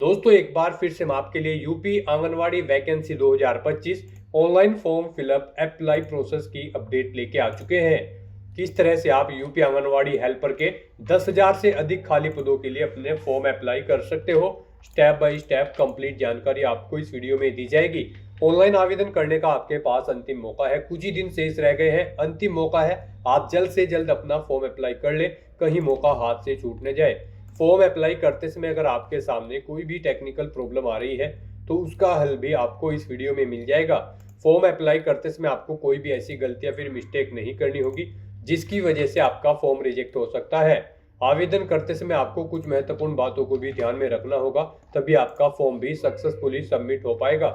दोस्तों एक बार फिर से हम आपके लिए UP anganwadi vacancy 2025 online form fill up apply process की अपडेट लेके आ चुके हैं। किस तरह से आप यूपी आंगनवाड़ी हेल्पर के 10,000 से अधिक खाली पदों के लिए अपने फॉर्म अप्लाई कर सकते हो, स्टेप बाय स्टेप कंप्लीट जानकारी आपको इस वीडियो में दी जाएगी। ऑनलाइन आवेदन करने का आपके पास अंतिम मौका है, कुछ ही दिन शेष रह गए हैं, अंतिम मौका है। आप जल्द से जल्द अपना फॉर्म अप्लाई कर ले, कहीं मौका हाथ से छूट न जाए। फॉर्म अप्लाई करते समय अगर आपके सामने कोई भी टेक्निकल प्रॉब्लम आ रही है तो उसका हल भी आपको इस वीडियो में मिल जाएगा। फॉर्म अप्लाई करते समय आपको कोई भी ऐसी गलती या फिर मिस्टेक नहीं करनी होगी जिसकी वजह से आपका फॉर्म रिजेक्ट हो सकता है। आवेदन करते समय आपको कुछ महत्वपूर्ण बातों को भी ध्यान में रखना होगा, तभी आपका फॉर्म भी सक्सेसफुली सबमिट हो पाएगा।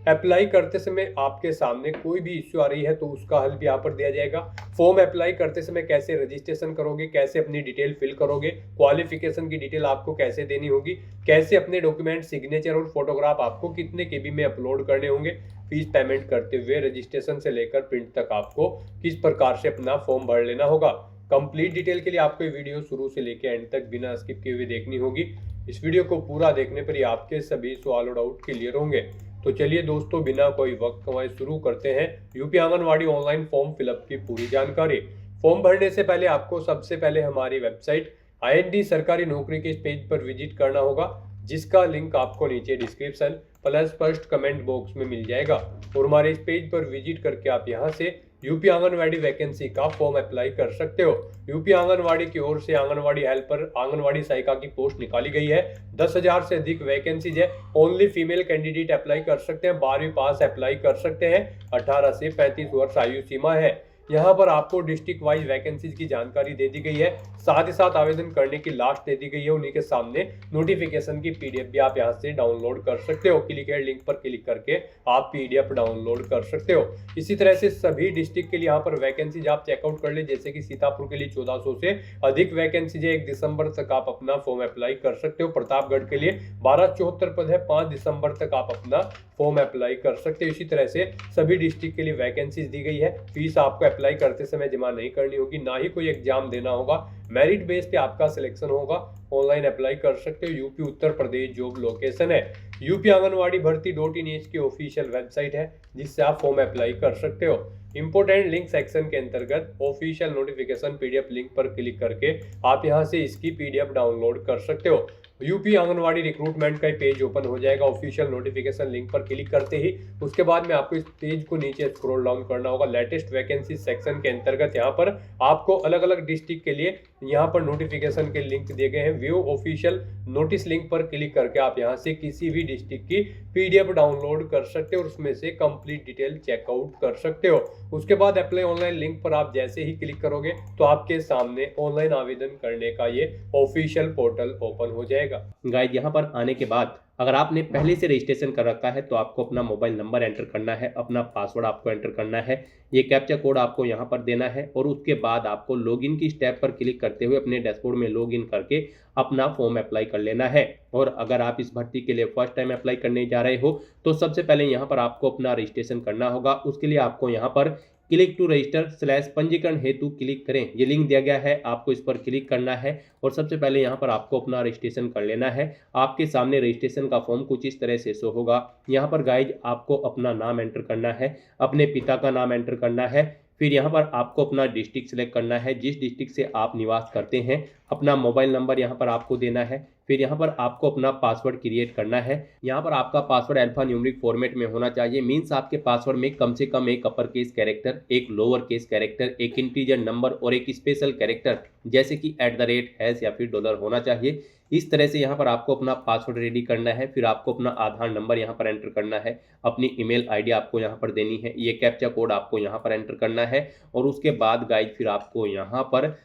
अप्लाई करते समय आपके सामने कोई भी इश्यू आ रही है तो उसका हल भी यहाँ पर दिया जाएगा। फॉर्म अप्लाई करते समय कैसे रजिस्ट्रेशन करोगे, कैसे अपनी डिटेल फिल करोगे, क्वालिफिकेशन की डिटेल आपको कैसे देनी होगी, कैसे अपने डॉक्यूमेंट सिग्नेचर और फोटोग्राफ आपको कितने केबी में अपलोड करने होंगे, फीस पेमेंट करते हुए रजिस्ट्रेशन से लेकर प्रिंट तक आपको किस प्रकार से अपना फॉर्म भर लेना होगा। कंप्लीट डिटेल के लिए आपको ये वीडियो शुरू से लेकर एंड तक बिना स्किप किए हुए देखनी होगी। इस वीडियो को पूरा देखने पर ही आपके सभी सवाल और डाउट क्लियर होंगे। तो चलिए दोस्तों, बिना कोई वक्त गंवाए शुरू करते हैं UP anganwadi online form fill up की पूरी जानकारी। फॉर्म भरने से पहले आपको सबसे पहले हमारी वेबसाइट IND सरकारी नौकरी के इस पेज पर विजिट करना होगा, जिसका लिंक आपको नीचे description plus first comment box में मिल जाएगा। और हमारे इस पेज पर विजिट करके आप यहां से यूपी आंगनवाड़ी वैकेंसी का फॉर्म अप्लाई कर सकते हो। यूपी आंगनवाड़ी की ओर से आंगनवाड़ी हेल्पर आंगनवाड़ी सहायिका की पोस्ट निकाली गई है। 10,000 से अधिक वैकेंसीज है। ओनली फीमेल कैंडिडेट अप्लाई कर सकते हैं, 12वीं पास अप्लाई कर सकते हैं। 18 से 35 वर्ष आयु सीमा है। यहाँ पर आपको डिस्ट्रिक्ट वाइज वैकेंसीज की जानकारी दे दी गई है, साथ ही साथ आवेदन करने की लास्ट दे दी गई है। उन्हीं के सामने नोटिफिकेशन की PDF भी आप यहाँ से डाउनलोड कर सकते हो। क्लिक है लिंक पर क्लिक करके आप PDF डाउनलोड कर सकते हो। इसी तरह से सभी डिस्ट्रिक्ट के लिए यहाँ पर वैकेंसीज आप चेकआउट कर ले, जैसे कि सीतापुर के लिए 1400 से अधिक वैकेंसीज है। 1 दिसंबर तक आप अपना फॉर्म अप्लाई कर सकते हो। प्रतापगढ़ के लिए 1274 पद है, 5 दिसंबर तक आप अपना फॉर्म अप्लाई कर सकते हो। इसी तरह से सभी डिस्ट्रिक्ट के लिए वैकेंसीज दी गई है। फीस आपको अप्लाई करते समय जमा नहीं करनी होगी, ना ही कोई एग्जाम देना होगा। मेरिट बेस पे आपका सिलेक्शन होगा। ऑनलाइन अप्लाई कर सकते हो। UP Uttar Pradesh job location है यूपी आंगनवाड़ी भर्ती .in की ऑफिशियल वेबसाइट है, जिससे आप फॉर्म अप्लाई कर सकते हो। इंपोर्टेंट लिंक सेक्शन के अंतर्गत ऑफिशियल नोटिफिकेशन PDF लिंक पर क्लिक करके आप यहां से इसकी PDF डाउनलोड कर सकते हो। यूपी आंगनवाड़ी रिक्रूटमेंट का पेज ओपन हो जाएगा ऑफिशियल नोटिफिकेशन लिंक पर क्लिक करते ही। उसके बाद में आपको इस पेज को नीचे स्क्रॉल डाउन करना होगा। लेटेस्ट वैकेंसी सेक्शन के अंतर्गत यहाँ पर आपको अलग अलग डिस्ट्रिक्ट के लिए यहाँ पर नोटिफिकेशन के लिंक दिए गए हैं। व्यू ऑफिशियल नोटिस लिंक पर क्लिक करके आप यहाँ से किसी भी डिस्ट्रिक्ट की PDF डाउनलोड कर सकते हो और उसमें से कंप्लीट डिटेल चेकआउट कर सकते हो। उसके बाद अप्लाई ऑनलाइन लिंक पर आप जैसे ही क्लिक करोगे तो आपके सामने ऑनलाइन आवेदन करने का ये ऑफिशियल पोर्टल ओपन हो जाएगा। गाइज यहाँ पर आने के बाद अगर आपने पहले से रजिस्ट्रेशन कर रखा है तो आपको अपना मोबाइल नंबर एंटर करना है, अपना पासवर्ड आपको एंटर करना है, ये कैप्चा कोड आपको यहाँ पर देना है और उसके बाद आपको लॉगिन की स्टेप पर क्लिक करते हुए अपने डैशबोर्ड में लॉगिन करके अपना फॉर्म अप्लाई कर लेना है। और अगर आप इस भर्ती के लिए फर्स्ट टाइम अप्लाई करने जा रहे हो तो सबसे पहले यहाँ पर आपको अपना रजिस्ट्रेशन करना होगा। उसके लिए आपको यहाँ पर क्लिक टू रजिस्टर / पंजीकरण हेतु क्लिक करें, ये लिंक दिया गया है, आपको इस पर क्लिक करना है और सबसे पहले यहाँ पर आपको अपना रजिस्ट्रेशन कर लेना है। आपके सामने रजिस्ट्रेशन का फॉर्म कुछ इस तरह से शो होगा। यहाँ पर गाइज आपको अपना नाम एंटर करना है, अपने पिता का नाम एंटर करना है, फिर यहाँ पर आपको अपना डिस्ट्रिक्ट सेलेक्ट करना है, जिस डिस्ट्रिक्ट से आप निवास करते हैं। अपना मोबाइल नंबर यहाँ पर आपको देना है, फिर यहाँ पर आपको अपना पासवर्ड क्रिएट करना है। यहाँ पर आपका पासवर्ड अल्फा न्यूमेरिक फॉर्मेट में होना चाहिए। मीन्स आपके पासवर्ड में कम से कम एक अपर केस कैरेक्टर, एक लोअर केस कैरेक्टर, एक इंटीजर नंबर और एक स्पेशल कैरेक्टर जैसे कि @ या फिर $, होना चाहिए। इस तरह से यहाँ पर आपको अपना पासवर्ड रेडी करना है। फिर आपको अपना आधार नंबर यहाँ पर एंटर करना है, अपनी ईमेल ID आपको यहाँ पर देनी है, ये कैप्चा कोड आपको यहाँ पर एंटर करना है और उसके बाद गाइज फिर आपको यहाँ पर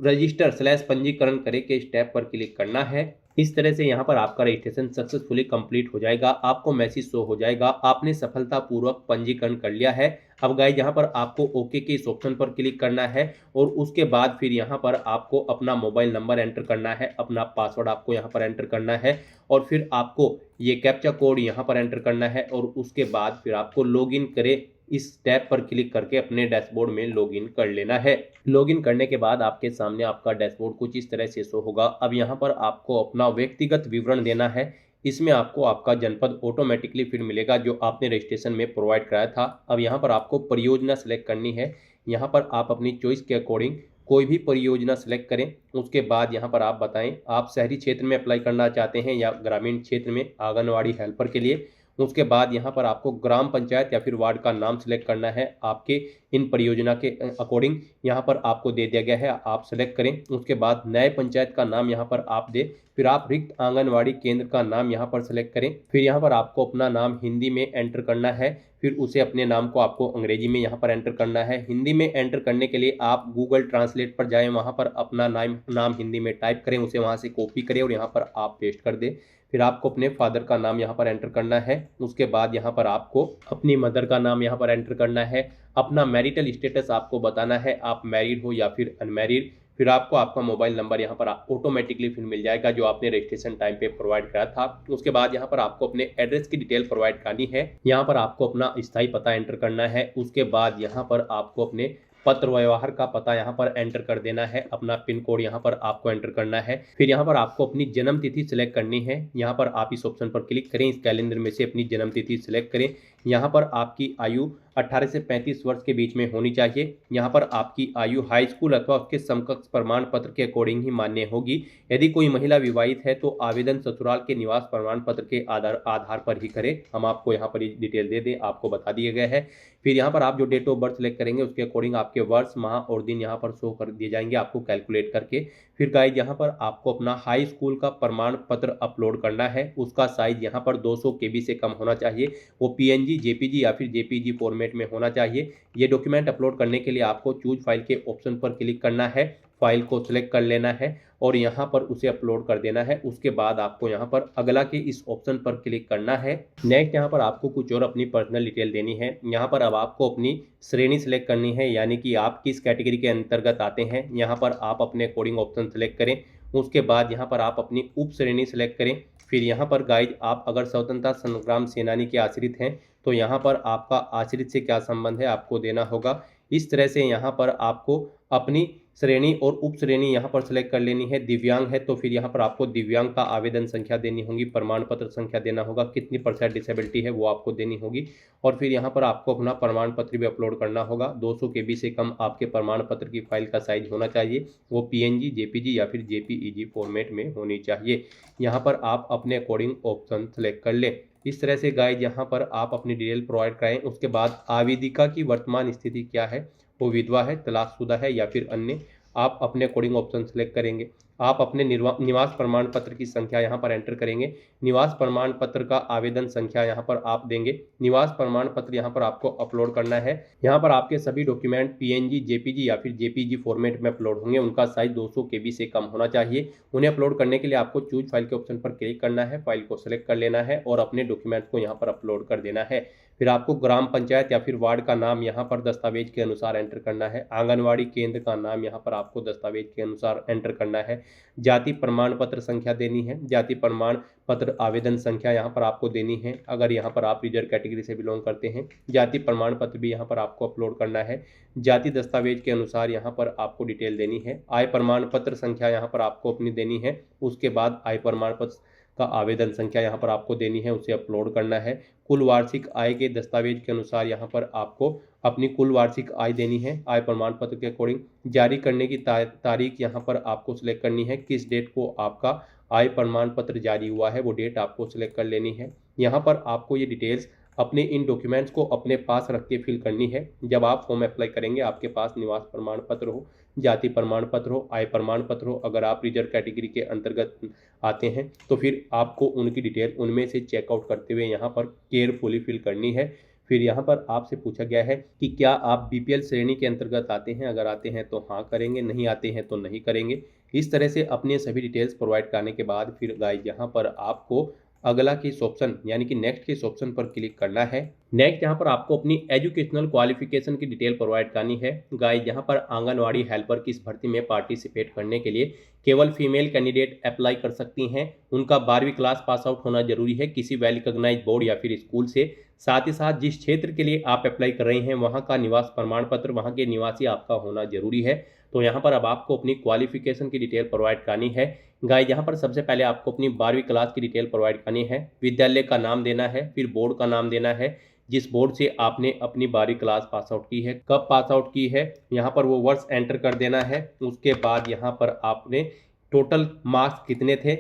रजिस्टर / पंजीकरण करें के स्टेप पर क्लिक करना है। इस तरह से यहाँ पर आपका रजिस्ट्रेशन सक्सेसफुली कंप्लीट हो जाएगा। आपको मैसेज शो हो जाएगा, आपने सफलतापूर्वक पंजीकरण कर लिया है। अब गाइस यहाँ पर आपको ओके के इस ऑप्शन पर क्लिक करना है और उसके बाद फिर यहाँ पर आपको अपना मोबाइल नंबर एंटर करना है, अपना पासवर्ड आपको यहाँ पर एंटर करना है और फिर आपको ये कैप्चा कोड यहाँ पर एंटर करना है और उसके बाद फिर आपको लॉगिन करें इस टैब पर क्लिक करके अपने डैशबोर्ड में लॉगिन कर लेना है। लॉगिन करने के बाद आपके सामने आपका डैशबोर्ड कुछ इस तरह से शो होगा। अब यहाँ पर आपको अपना व्यक्तिगत विवरण देना है। इसमें आपको आपका जनपद ऑटोमेटिकली फिर मिलेगा जो आपने रजिस्ट्रेशन में प्रोवाइड कराया था। अब यहाँ पर आपको परियोजना सेलेक्ट करनी है। यहाँ पर आप अपनी चॉइस के अकॉर्डिंग कोई भी परियोजना सेलेक्ट करें। उसके बाद यहाँ पर आप बताएं आप शहरी क्षेत्र में अप्लाई करना चाहते हैं या ग्रामीण क्षेत्र में आंगनवाड़ी हेल्पर के लिए। उसके बाद यहाँ पर आपको ग्राम पंचायत या फिर वार्ड का नाम सेलेक्ट करना है आपके इन परियोजना के अकॉर्डिंग। यहाँ पर आपको दे दिया गया है, आप सेलेक्ट करें। उसके बाद नए पंचायत का नाम यहाँ पर आप दें। फिर आप रिक्त आंगनवाड़ी केंद्र का नाम यहाँ पर सेलेक्ट करें। फिर यहाँ पर आपको अपना नाम हिंदी में एंटर करना है। फिर उसे अपने नाम को आपको अंग्रेजी में यहाँ पर एंटर करना है। हिंदी में एंटर करने के लिए आप गूगल ट्रांसलेट पर जाएं, वहाँ पर अपना नाम हिंदी में टाइप करें, उसे वहाँ से कॉपी करें और यहाँ पर आप पेस्ट कर दें। फिर आपको अपने फादर का नाम यहाँ पर एंटर करना है। उसके बाद यहाँ पर आपको अपनी मदर का नाम यहाँ पर एंटर करना है। अपना मैरिटल स्टेटस आपको बताना है, आप मैरिड हो या फिर अनमैरिड। फिर आपको आपका मोबाइल नंबर यहाँ पर ऑटोमेटिकली फिर मिल जाएगा जो आपने रजिस्ट्रेशन टाइम पे प्रोवाइड कराया था। उसके बाद यहाँ पर आपको अपने एड्रेस की डिटेल प्रोवाइड करनी है। यहाँ पर आपको अपना स्थायी पता एंटर करना है। उसके बाद यहाँ पर आपको अपने पत्र व्यवहार का पता यहाँ पर एंटर कर देना है। अपना पिन कोड यहाँ पर आपको एंटर करना है। फिर यहाँ पर आपको अपनी जन्म तिथि सिलेक्ट करनी है। यहाँ पर आप इस ऑप्शन पर क्लिक करें, इस कैलेंडर में से अपनी जन्म तिथि सिलेक्ट करें। यहाँ पर आपकी आयु 18 से 35 वर्ष के बीच में होनी चाहिए। यहाँ पर आपकी आयु हाई स्कूल अथवा उसके समकक्ष प्रमाण पत्र के अकॉर्डिंग ही मान्य होगी। यदि कोई महिला विवाहित है तो आवेदन ससुराल के निवास प्रमाण पत्र के आधार पर ही करें। हम आपको यहाँ पर डिटेल दे दें, आपको बता दिया गया है। फिर यहाँ पर आप जो डेट ऑफ बर्थ सेलेक्ट करेंगे उसके अकॉर्डिंग आपके वर्ष, माह और दिन यहाँ पर शो कर दिए जाएंगे आपको कैलकुलेट करके। फिर गाइज यहाँ पर आपको अपना हाई स्कूल का प्रमाण पत्र अपलोड करना है। उसका साइज यहाँ पर 200 KB से कम होना चाहिए। वो PNG, JPG या फिर JPG फॉर्मेट में होना चाहिए। ये डॉक्यूमेंट अपलोड करने के लिए आपको चूज फाइल के ऑप्शन पर क्लिक करना है, फाइल को सिलेक्ट कर लेना है और यहाँ पर उसे अपलोड कर देना है। उसके बाद आपको यहाँ पर अगला के इस ऑप्शन पर क्लिक करना है। नेक्स्ट यहाँ पर आपको कुछ और अपनी पर्सनल डिटेल देनी है। यहाँ पर अब आपको अपनी श्रेणी सिलेक्ट करनी है, यानी कि आप किस कैटेगरी के अंतर्गत आते हैं। यहाँ पर आप अपने कोडिंग ऑप्शन सेलेक्ट करें। उसके बाद यहाँ पर आप अपनी उप श्रेणी सेलेक्ट करें। फिर यहाँ पर गाइज आप अगर स्वतंत्रता संग्राम सेनानी के आश्रित हैं तो यहाँ पर आपका आश्रित से क्या संबंध है आपको देना होगा। इस तरह से यहाँ पर आपको अपनी श्रेणी और उप श्रेणी यहाँ पर सेलेक्ट कर लेनी है। दिव्यांग है तो फिर यहाँ पर आपको दिव्यांग का आवेदन संख्या देनी होगी, प्रमाण पत्र संख्या देना होगा, कितनी % डिसेबिलिटी है वो आपको देनी होगी। और फिर यहाँ पर आपको अपना प्रमाण पत्र भी अपलोड करना होगा। 200 KB से कम आपके प्रमाण पत्र की फाइल का साइज होना चाहिए। वो PNG, JPG या फिर JPEG फॉर्मेट में होनी चाहिए। यहाँ पर आप अपने अकॉर्डिंग ऑप्शन सेलेक्ट कर लें। इस तरह से गाइज यहाँ पर आप अपनी डिटेल प्रोवाइड कराएं। उसके बाद आवेदिका की वर्तमान स्थिति क्या है, वो विधवा है, तलाकशुदा है या फिर अन्य, आप अपने कोडिंग ऑप्शन सेलेक्ट करेंगे। आप अपने निवास प्रमाण पत्र की संख्या यहाँ पर एंटर करेंगे। निवास प्रमाण पत्र का आवेदन संख्या यहाँ पर आप देंगे। निवास प्रमाण पत्र यहाँ पर आपको अपलोड करना है। यहाँ पर आपके सभी डॉक्यूमेंट PNG, JPG या फिर JPG फॉर्मेट में अपलोड होंगे। उनका साइज 200 KB से कम होना चाहिए। उन्हें अपलोड करने के लिए आपको चूज फाइल के ऑप्शन पर क्लिक करना है, फाइल को सिलेक्ट कर लेना है और अपने डॉक्यूमेंट को यहाँ पर अपलोड कर देना है। फिर आपको ग्राम पंचायत या फिर वार्ड का नाम यहाँ पर दस्तावेज के अनुसार एंटर करना है। आंगनवाड़ी केंद्र का नाम यहाँ पर आपको दस्तावेज के अनुसार एंटर करना है। जाति प्रमाण पत्र संख्या देनी है। जाति प्रमाण पत्र आवेदन संख्या यहाँ पर आपको देनी है। अगर यहाँ पर आप रिजर्व कैटेगरी से बिलोंग करते हैं, जाति प्रमाण पत्र भी यहाँ पर आपको अपलोड करना है। जाति दस्तावेज के अनुसार यहाँ पर आपको डिटेल देनी है। आय प्रमाण पत्र संख्या यहाँ पर आपको अपनी देनी है। उसके बाद आय प्रमाण पत्र का आवेदन संख्या यहाँ पर आपको देनी है, उसे अपलोड करना है। कुल वार्षिक आय के दस्तावेज के अनुसार यहाँ पर आपको अपनी कुल वार्षिक आय देनी है। आय प्रमाण पत्र के अकॉर्डिंग जारी करने की तारीख यहाँ पर आपको सिलेक्ट करनी है। किस डेट को आपका आय प्रमाण पत्र जारी हुआ है वो डेट आपको सिलेक्ट कर लेनी है। यहाँ पर आपको ये डिटेल्स अपने इन डॉक्यूमेंट्स को अपने पास रख के फिल करनी है। जब आप फॉर्म अप्लाई करेंगे आपके पास निवास प्रमाण पत्र हो, जाति प्रमाण पत्र हो, आय प्रमाण पत्र हो, अगर आप रिजर्व कैटेगरी के अंतर्गत आते हैं तो फिर आपको उनकी डिटेल उनमें से चेकआउट करते हुए यहाँ पर केयरफुली फिल करनी है। फिर यहाँ पर आपसे पूछा गया है कि क्या आप BPL श्रेणी के अंतर्गत आते हैं। अगर आते हैं तो हाँ करेंगे, नहीं आते हैं तो नहीं करेंगे। इस तरह से अपने सभी डिटेल्स प्रोवाइड करने के बाद फिर गाइस यहाँ पर आपको अगला के इस ऑप्शन यानी कि नेक्स्ट के इस ऑप्शन पर क्लिक करना है। नेक्स्ट यहाँ पर आपको अपनी एजुकेशनल क्वालिफिकेशन की डिटेल प्रोवाइड करनी है। गाइस यहाँ पर आंगनवाड़ी हेल्पर की इस भर्ती में पार्टिसिपेट करने के लिए केवल फीमेल कैंडिडेट अप्लाई कर सकती हैं। उनका 12वीं क्लास पास आउट होना जरूरी है किसी वेल रिकॉग्नाइज्ड बोर्ड या फिर स्कूल से। साथ ही साथ जिस क्षेत्र के लिए आप अप्लाई कर रहे हैं वहाँ का निवास प्रमाण पत्र, वहाँ के निवासी आपका होना जरूरी है। तो यहाँ पर अब आपको अपनी क्वालिफिकेशन की डिटेल प्रोवाइड करनी है। गाइस यहाँ पर सबसे पहले आपको अपनी 12वीं क्लास की डिटेल प्रोवाइड करनी है, विद्यालय का नाम देना है, फिर बोर्ड का नाम देना है, जिस बोर्ड से आपने अपनी 12वीं क्लास पास आउट की है, कब पास आउट की है, यहाँ पर वो वर्ष एंटर कर देना है। उसके बाद यहाँ पर आपने टोटल मार्क्स कितने थे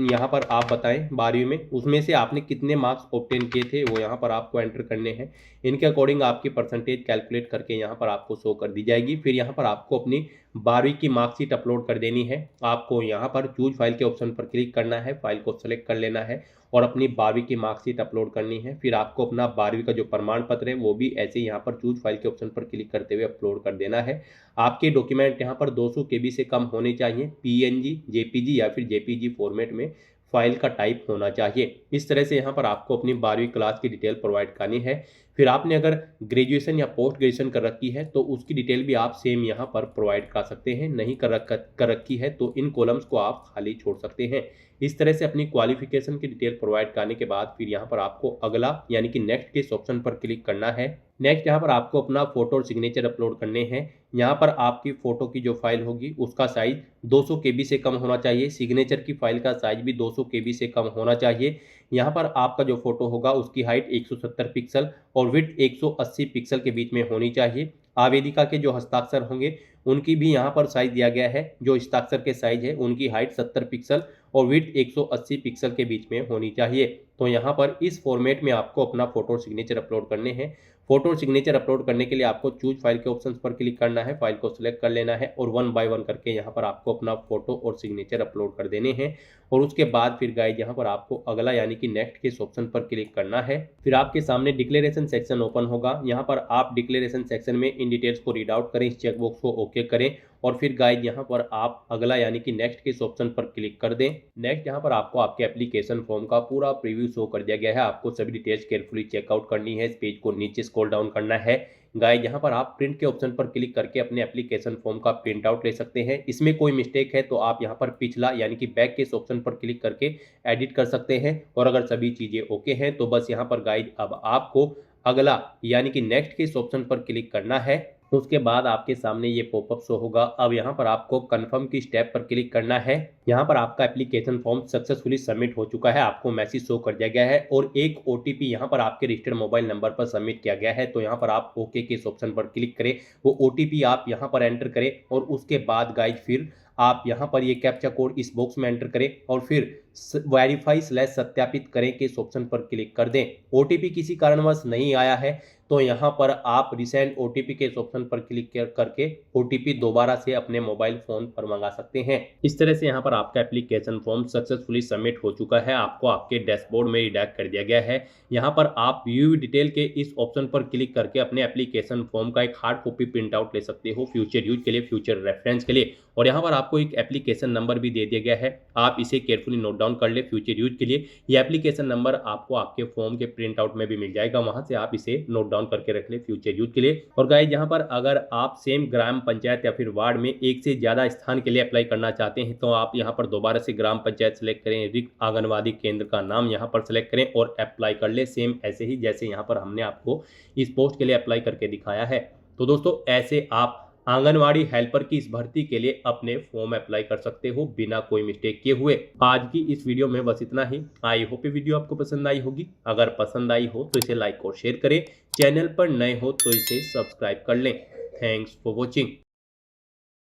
यहाँ पर आप बताएं 12वीं में, उसमें से आपने कितने मार्क्स ऑब्टेन किए थे वो यहाँ पर आपको एंटर करने हैं। इनके अकॉर्डिंग आपकी परसेंटेज कैलकुलेट करके यहाँ पर आपको शो कर दी जाएगी। फिर यहाँ पर आपको अपनी 12वीं की मार्कशीट अपलोड कर देनी है। आपको यहाँ पर चूज फाइल के ऑप्शन पर क्लिक करना है, फाइल को सेलेक्ट कर लेना है और अपनी 12वीं की मार्कशीट अपलोड करनी है। फिर आपको अपना 12वीं का जो प्रमाण पत्र है वो भी ऐसे यहाँ पर चूज फाइल के ऑप्शन पर क्लिक करते हुए अपलोड कर देना है। आपके डॉक्यूमेंट यहाँ पर 200 KB से कम होने चाहिए, PNG, JPG या फिर JPG फॉर्मेट में फाइल का टाइप होना चाहिए। इस तरह से यहाँ पर आपको अपनी 12वीं क्लास की डिटेल प्रोवाइड करनी है। फिर आपने अगर ग्रेजुएशन या पोस्ट ग्रेजुएशन कर रखी है तो उसकी डिटेल भी आप सेम यहाँ पर प्रोवाइड कर सकते हैं। नहीं कर रखी है तो इन कॉलम्स को आप खाली छोड़ सकते हैं। इस तरह से अपनी क्वालिफिकेशन की डिटेल प्रोवाइड करने के बाद फिर यहाँ पर आपको अगला यानी कि नेक्स्ट के इस ऑप्शन पर क्लिक करना है। नेक्स्ट यहाँ पर आपको अपना फोटो और सिग्नेचर अपलोड करने हैं। यहाँ पर आपकी फोटो की जो फाइल होगी उसका साइज 200 KB से कम होना चाहिए, सिग्नेचर की फाइल का साइज भी 200 KB से कम होना चाहिए। यहाँ पर आपका जो फोटो होगा उसकी हाइट 170 पिक्सल और विड्थ 180 पिक्सल के बीच में होनी चाहिए। आवेदिका के जो हस्ताक्षर होंगे उनकी भी यहाँ पर साइज दिया गया है, जो हस्ताक्षर के साइज है उनकी हाइट 70 पिक्सल और विड्थ 180 पिक्सल के बीच में होनी चाहिए। तो यहाँ पर इस फॉर्मेट में आपको अपना फोटो और सिग्नेचर अपलोड करने हैं। फोटो और सिग्नेचर अपलोड करने के लिए आपको चूज फाइल के ऑप्शंस पर क्लिक करना है, फाइल को सिलेक्ट कर लेना है और 1 बाय 1 करके यहाँ पर आपको अपना फोटो और सिग्नेचर अपलोड कर देने हैं। और उसके बाद फिर गाइस यहाँ पर आपको अगला यानी कि नेक्स्ट के ऑप्शन पर क्लिक करना है। फिर आपके सामने डिक्लेरेशन सेक्शन ओपन होगा। यहाँ पर आप डिक्लेरेशन सेक्शन में इन डिटेल्स को रीड आउट करें, इस चेकबॉक्स को ओके करें और फिर गाइस यहाँ पर आप अगला यानी कि नेक्स्ट के ऑप्शन पर क्लिक कर दें। नेक्स्ट यहाँ पर आपको आपके एप्लीकेशन फॉर्म का पूरा प्रीव्यू शो कर दिया गया है। आपको सभी डिटेल्स केयरफुली चेकआउट करनी है। इस पेज को नीचे स्क्रॉल डाउन करना है। गाइस यहाँ पर आप प्रिंट के ऑप्शन पर क्लिक करके अपने एप्लीकेशन फॉर्म का प्रिंट आउट ले सकते हैं। इसमें कोई मिस्टेक है तो आप यहाँ पर पिछला यानी कि बैक के इस ऑप्शन पर क्लिक करके एडिट कर सकते हैं। और अगर सभी चीजें ओके हैं तो बस यहाँ पर गाइस अब आपको अगला यानी कि नेक्स्ट के इस ऑप्शन पर क्लिक करना है। उसके बाद आपके सामने ये पॉपअप शो होगा। अब यहाँ पर आपको कंफर्म की स्टेप पर क्लिक करना है। यहाँ पर आपका एप्लीकेशन फॉर्म सक्सेसफुली सबमिट हो चुका है, आपको मैसेज शो कर दिया गया है और एक OTP यहाँ पर आपके रजिस्टर्ड मोबाइल नंबर पर सबमिट किया गया है। तो यहाँ पर आप ओके के इस ऑप्शन पर क्लिक करें, वो OTP आप यहाँ पर एंटर करें और उसके बाद गाइस फिर आप यहाँ पर ये कैप्चा कोड इस बॉक्स में एंटर करें और फिर वेरीफाई/सत्यापित करें के इस ऑप्शन पर क्लिक कर दें। OTP किसी कारणवश नहीं आया है तो यहाँ पर आप रिसेंट OTP के इस ऑप्शन पर क्लिक करके OTP दोबारा से अपने मोबाइल फोन पर मंगा सकते हैं। इस तरह से यहाँ पर आपका एप्लीकेशन फॉर्म सक्सेसफुली सबमिट हो चुका है, आपको आपके डैशबोर्ड में रिडायरेक्ट कर दिया गया है। यहाँ पर आप व्यू डिटेल के इस ऑप्शन पर क्लिक करके अपने एप्लीकेशन फॉर्म का एक हार्ड कॉपी प्रिंट आउट ले सकते हो फ्यूचर यूज के लिए, फ्यूचर रेफरेंस के लिए। और यहाँ पर आपको एक एप्लीकेशन नंबर भी दे दिया गया है, आप इसे केयरफुली नोट डाउन कर ले फ्यूचर यूज के लिए। ये एप्लीकेशन नंबर आपको आपके फॉर्म के प्रिंट आउट में भी मिल जाएगा, वहां से आप इसे नोट डाउन करके रख ले फ्यूचर यूज के लिए। और गाइस यहाँ पर अगर आप सेम ग्राम पंचायत या फिर वार्ड में एक से ज्यादा स्थान के लिए अप्लाई करना चाहते हैं तो आप यहाँ पर दोबारा से ग्राम पंचायत सेलेक्ट करें, रिक्त आंगनवाड़ी केंद्र का नाम यहाँ पर सेलेक्ट करें और अप्लाई कर ले, सेम ऐसे ही जैसे यहाँ पर हमने आपको इस पोस्ट के लिए अप्लाई करके दिखाया है। तो दोस्तों ऐसे आप आंगनवाड़ी हेल्पर की इस भर्ती के लिए अपने फॉर्म अप्लाई कर सकते हो बिना कोई मिस्टेक किए हुए। आज की इस वीडियो में बस इतना ही। आई होप ये वीडियो आपको पसंद आई होगी। अगर पसंद आई हो तो इसे लाइक और शेयर करें, चैनल पर नए हो तो इसे सब्सक्राइब कर लें। Thanks for watching.